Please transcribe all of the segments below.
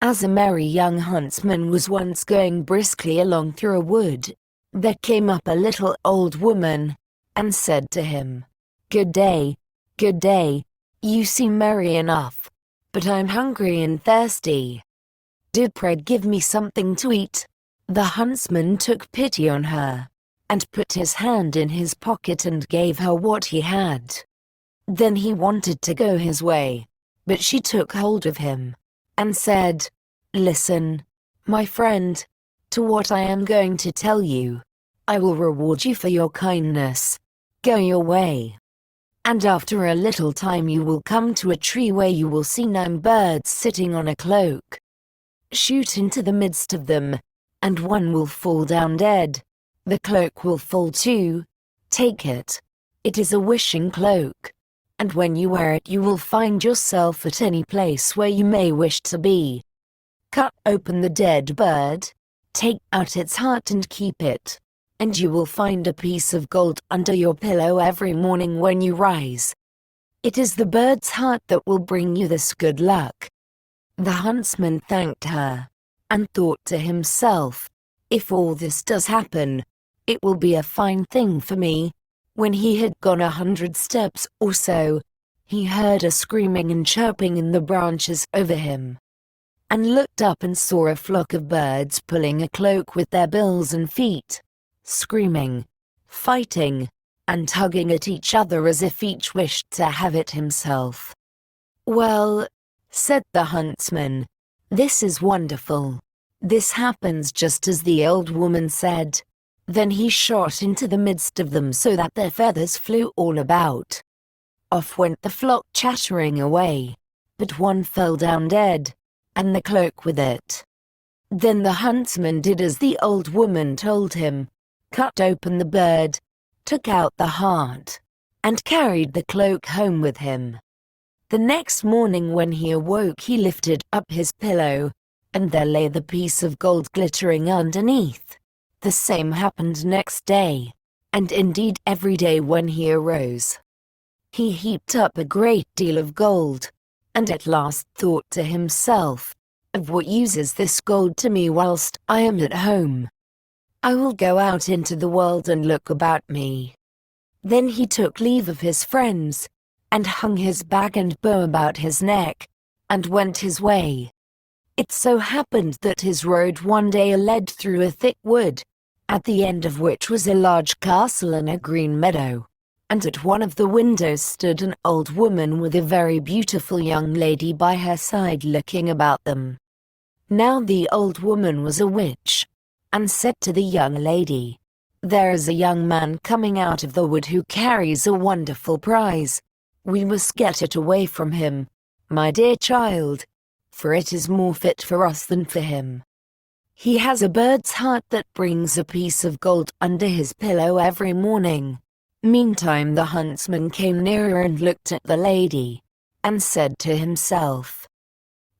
As a merry young huntsman was once going briskly along through a wood, there came up a little old woman, and said to him, "Good day, good day, you seem merry enough, but I'm hungry and thirsty. Do pray give me something to eat." The huntsman took pity on her, and put his hand in his pocket and gave her what he had. Then he wanted to go his way, but she took hold of him, and said, "Listen, my friend, to what I am going to tell you. I will reward you for your kindness. Go your way. And after a little time you will come to a tree where you will see 9 birds sitting on a cloak. Shoot into the midst of them, and one will fall down dead. The cloak will fall too. Take it. It is a wishing cloak, and when you wear it you will find yourself at any place where you may wish to be. Cut open the dead bird, take out its heart and keep it, and you will find a piece of gold under your pillow every morning when you rise. It is the bird's heart that will bring you this good luck." The huntsman thanked her, and thought to himself, "If all this does happen, it will be a fine thing for me." When he had gone 100 steps or so, he heard a screaming and chirping in the branches over him, and looked up and saw a flock of birds pulling a cloak with their bills and feet, screaming, fighting, and tugging at each other as if each wished to have it himself. "Well," said the huntsman, "this is wonderful. This happens just as the old woman said." Then he shot into the midst of them so that their feathers flew all about. Off went the flock chattering away, but one fell down dead, and the cloak with it. Then the huntsman did as the old woman told him, cut open the bird, took out the heart, and carried the cloak home with him. The next morning when he awoke he lifted up his pillow, and there lay the piece of gold glittering underneath. The same happened next day, and indeed every day when he arose. He heaped up a great deal of gold, and at last thought to himself, "Of what use is this gold to me whilst I am at home? I will go out into the world and look about me." Then he took leave of his friends, and hung his bag and bow about his neck, and went his way. It so happened that his road one day led through a thick wood, at the end of which was a large castle in a green meadow, and at one of the windows stood an old woman with a very beautiful young lady by her side looking about them. Now the old woman was a witch, and said to the young lady, "There is a young man coming out of the wood who carries a wonderful prize. We must get it away from him, my dear child, for it is more fit for us than for him. He has a bird's heart that brings a piece of gold under his pillow every morning." Meantime the huntsman came nearer and looked at the lady, and said to himself,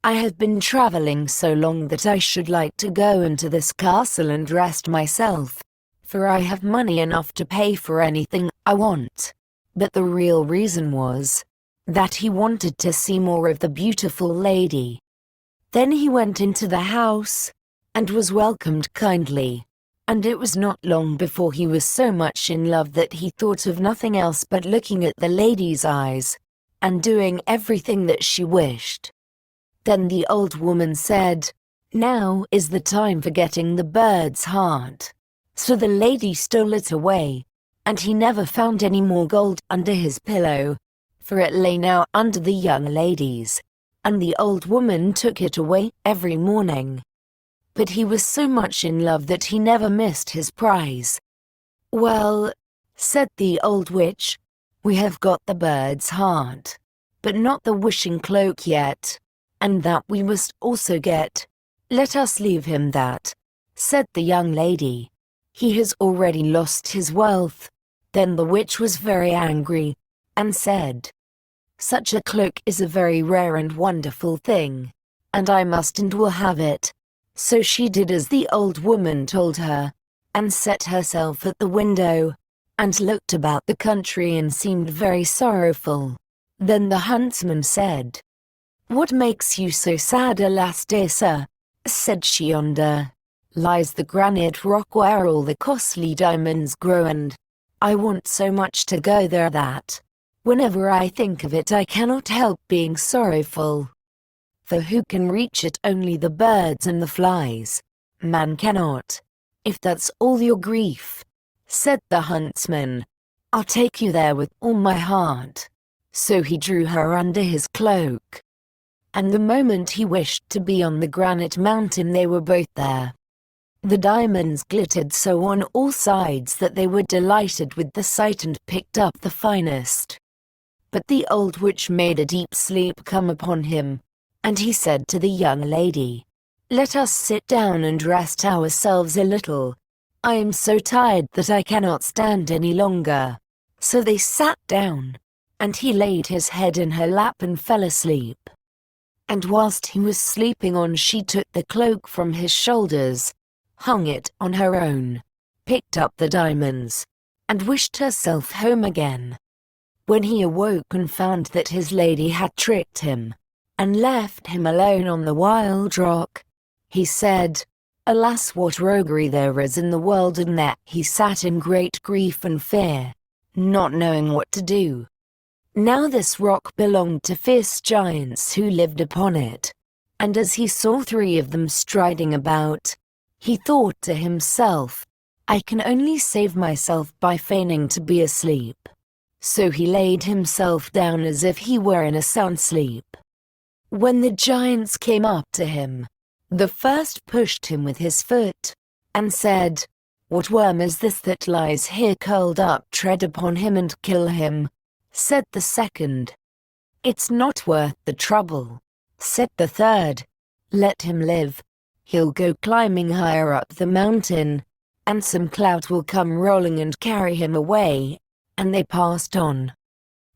"I have been traveling so long that I should like to go into this castle and rest myself, for I have money enough to pay for anything I want." But the real reason was that he wanted to see more of the beautiful lady. Then he went into the house, and was welcomed kindly, and it was not long before he was so much in love that he thought of nothing else but looking at the lady's eyes, and doing everything that she wished. Then the old woman said, "Now is the time for getting the bird's heart." So the lady stole it away, and he never found any more gold under his pillow, for it lay now under the young lady's, and the old woman took it away every morning. But he was so much in love that he never missed his prize. "Well," said the old witch, "we have got the bird's heart, but not the wishing cloak yet, and that we must also get. Let us leave him that," said the young lady. "He has already lost his wealth." Then the witch was very angry, and said, "Such a cloak is a very rare and wonderful thing, and I must and will have it." So she did as the old woman told her, and set herself at the window, and looked about the country and seemed very sorrowful. Then the huntsman said, What makes you so sad, alas dear sir? Said she. Yonder lies the granite rock where all the costly diamonds grow, and I want so much to go there that whenever I think of it I cannot help being sorrowful. For who can reach it? Only the birds and the flies. Man cannot. If that's all your grief, said the huntsman, I'll take you there with all my heart. So he drew her under his cloak, and the moment he wished to be on the granite mountain they were both there. The diamonds glittered so on all sides that they were delighted with the sight and picked up the finest. But the old witch made a deep sleep come upon him, and he said to the young lady, Let us sit down and rest ourselves a little. I am so tired that I cannot stand any longer. So they sat down, and he laid his head in her lap and fell asleep. And whilst he was sleeping on, she took the cloak from his shoulders, hung it on her own, picked up the diamonds, and wished herself home again. When he awoke and found that his lady had tricked him, and left him alone on the wild rock, he said, Alas, what roguery there is in the world, and there he sat in great grief and fear, not knowing what to do. Now this rock belonged to fierce giants who lived upon it, and as he saw 3 of them striding about, he thought to himself, I can only save myself by feigning to be asleep. So he laid himself down as if he were in a sound sleep. When the giants came up to him, the first pushed him with his foot, and said, What worm is this that lies here curled up? Tread upon him and kill him. Said the second. It's not worth the trouble. Said the third. Let him live. He'll go climbing higher up the mountain, and some cloud will come rolling and carry him away. And they passed on.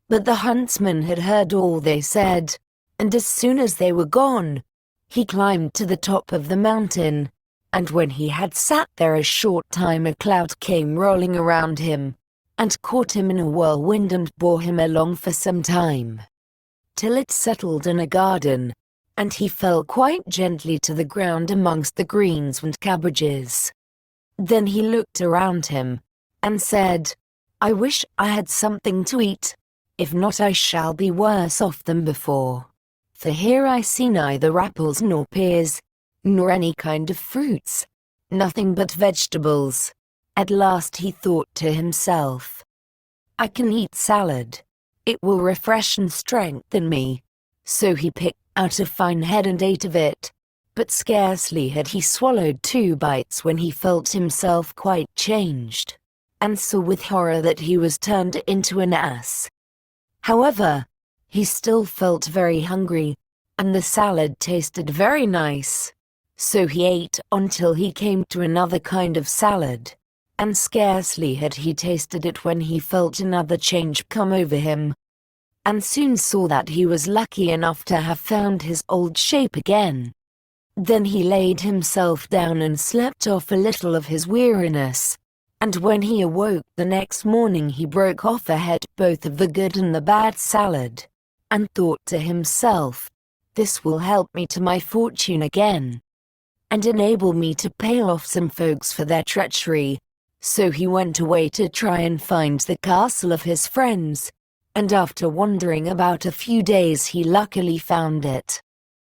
But the huntsman had heard all they said, and as soon as they were gone, he climbed to the top of the mountain, and when he had sat there a short time a cloud came rolling around him, and caught him in a whirlwind and bore him along for some time, till it settled in a garden, and he fell quite gently to the ground amongst the greens and cabbages. Then he looked around him, and said, I wish I had something to eat. If not, I shall be worse off than before. For here I see neither apples nor pears, nor any kind of fruits, nothing but vegetables. At last he thought to himself, I can eat salad. It will refresh and strengthen me. So he picked out a fine head and ate of it. But scarcely had he swallowed 2 bites when he felt himself quite changed, and saw with horror that he was turned into an ass. However, he still felt very hungry, and the salad tasted very nice. So he ate until he came to another kind of salad, and scarcely had he tasted it when he felt another change come over him, and soon saw that he was lucky enough to have found his old shape again. Then he laid himself down and slept off a little of his weariness, and when he awoke the next morning he broke off a head both of the good and the bad salad, and thought to himself, this will help me to my fortune again, and enable me to pay off some folks for their treachery. So he went away to try and find the castle of his friends, and after wandering about a few days he luckily found it.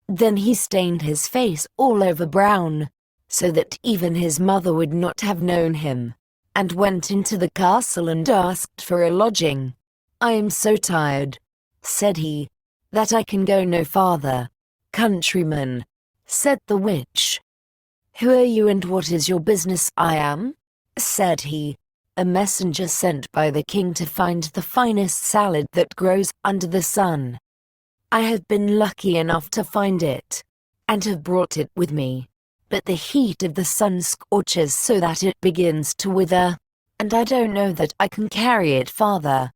Then he stained his face all over brown, so that even his mother would not have known him, and went into the castle and asked for a lodging. I am so tired, said he, that I can go no farther. Countryman, said the witch. Who are you and what is your business? I am, said he, a messenger sent by the king to find the finest salad that grows under the sun. I have been lucky enough to find it, and have brought it with me, but the heat of the sun scorches so that it begins to wither, and I don't know that I can carry it farther.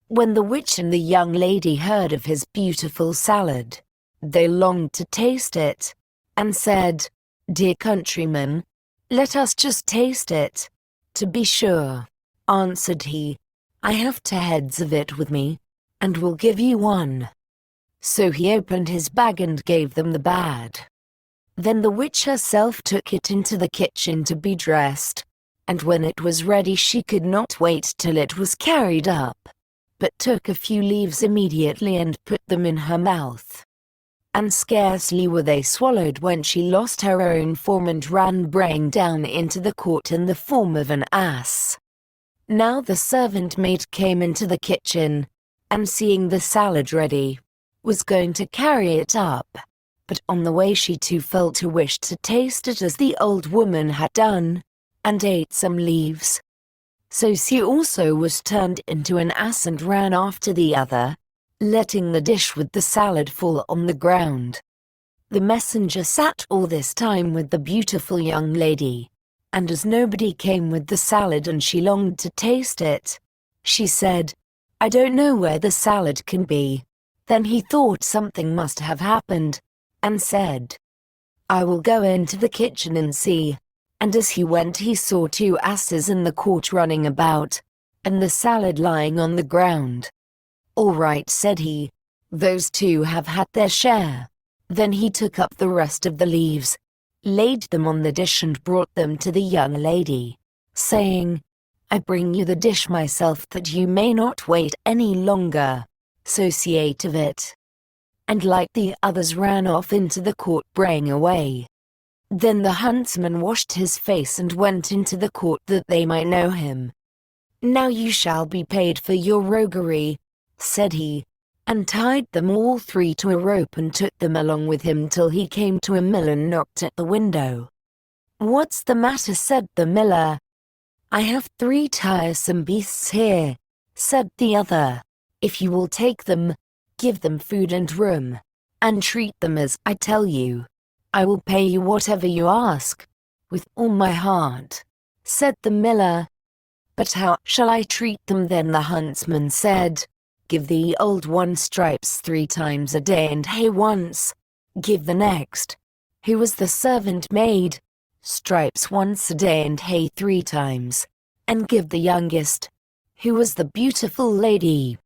When the witch and the young lady heard of his beautiful salad, they longed to taste it, and said, Dear countryman, let us just taste it. To be sure, answered he, I have 2 heads of it with me, and will give you one. So he opened his bag and gave them the bad. Then the witch herself took it into the kitchen to be dressed, and when it was ready she could not wait till it was carried up, but took a few leaves immediately and put them in her mouth. And scarcely were they swallowed when she lost her own form and ran braying down into the court in the form of an ass. Now the servant maid came into the kitchen, and seeing the salad ready, was going to carry it up, but on the way she too felt a wish to taste it as the old woman had done, and ate some leaves. So she also was turned into an ass and ran after the other, letting the dish with the salad fall on the ground. The messenger sat all this time with the beautiful young lady, and as nobody came with the salad and she longed to taste it, she said, "I don't know where the salad can be." Then he thought something must have happened, and said, "I will go into the kitchen and see." And as he went he saw 2 asses in the court running about, and the salad lying on the ground. "All right," said he, "those 2 have had their share." Then he took up the rest of the leaves, laid them on the dish and brought them to the young lady, saying, "I bring you the dish myself that you may not wait any longer. So she ate of it, and like the others ran off into the court braying away. Then the huntsman washed his face and went into the court that they might know him. "Now you shall be paid for your roguery," said he, and tied them all 3 to a rope and took them along with him till he came to a mill and knocked at the window. "What's the matter?" said the miller. "I have 3 tiresome beasts here," said the other. "If you will take them, give them food and room, and treat them as I tell you, I will pay you whatever you ask." "With all my heart," said the miller. "But how shall I treat them then?" the huntsman said. "Give the old one stripes 3 times a day and hay once. Give the next, who was the servant maid, stripes once a day and hay 3 times. And give the youngest, who was the beautiful lady,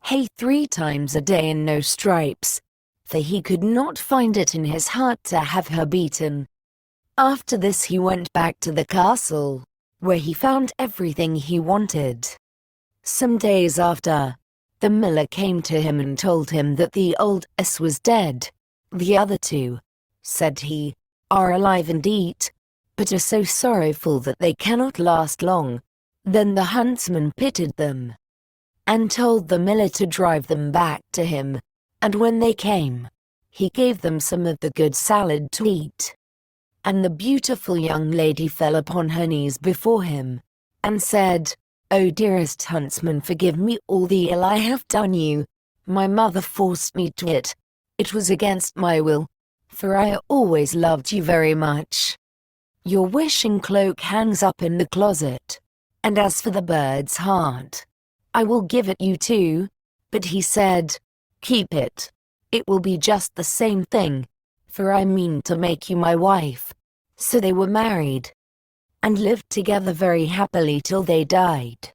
hay 3 times a day and no stripes," for he could not find it in his heart to have her beaten. After this he went back to the castle, where he found everything he wanted. Some days after, the miller came to him and told him that the old ass was dead. "The other 2," said he, "are alive and eat, but are so sorrowful that they cannot last long." Then the huntsman pitied them, and told the miller to drive them back to him, and when they came, he gave them some of the good salad to eat. And the beautiful young lady fell upon her knees before him, and said, "O dearest huntsman, forgive me all the ill I have done you. My mother forced me to it. It was against my will, for I always loved you very much. Your wishing cloak hangs up in the closet, and as for the bird's heart, I will give it you too." But he said, "Keep it. It will be just the same thing, for I mean to make you my wife." So they were married, and lived together very happily till they died.